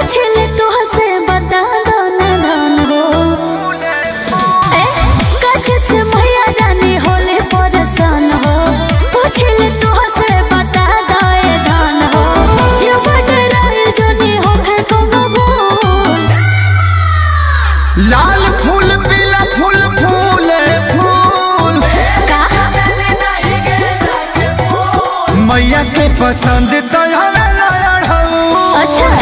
पूछ ले तो हसे बता दो ना धन हो कच से मैया रानी होले परेशान हो पूछ ले तो हसे बता दो धन हो जीव डराई जोनी हो है कोनो भूल लाल फूल पीला फूल फूले फूल का मैया के पसंद तो अच्छा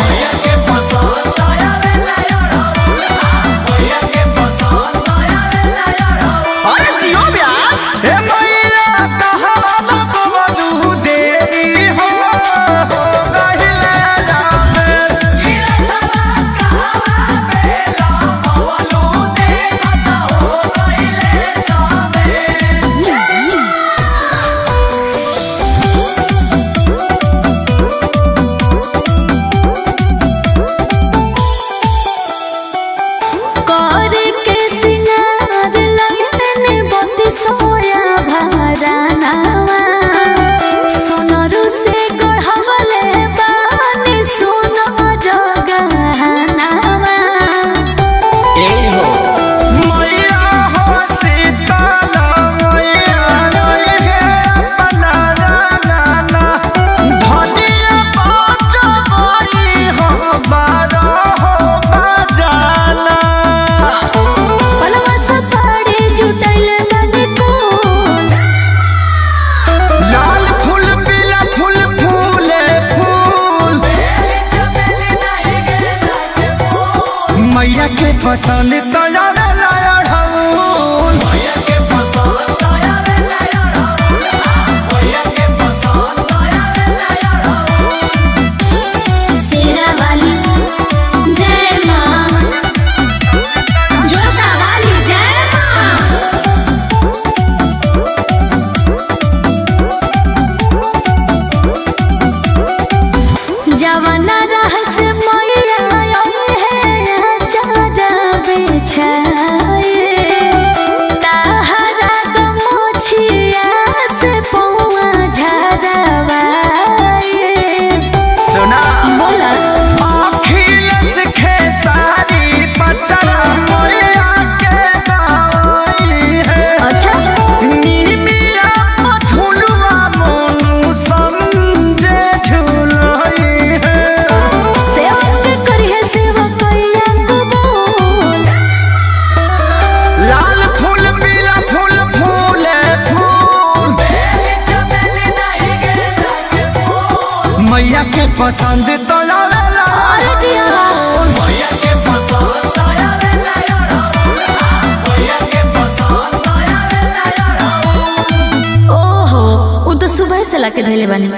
अरे जियो व्यास हे मैया कहां ना बोलू देरी हो गहिले जावे मैया के पसंद तो शेरा वाली जय मां जोता वाली जय मां जवाना रहस मैया बिछाए ताहरा गमछिया से पौआ झरवाए सुना बोला अखिलेश खेसारी पचरा मैया के गाई है अच्छा नीमिया झुलवा मोनू समझे झुलई है सेवक करी है सेवक कैया कबूल लाल फूल पीला फूल फूले फूल मैया के पसंद तो ओहो वो तो सुबह से लाके धैले बानी।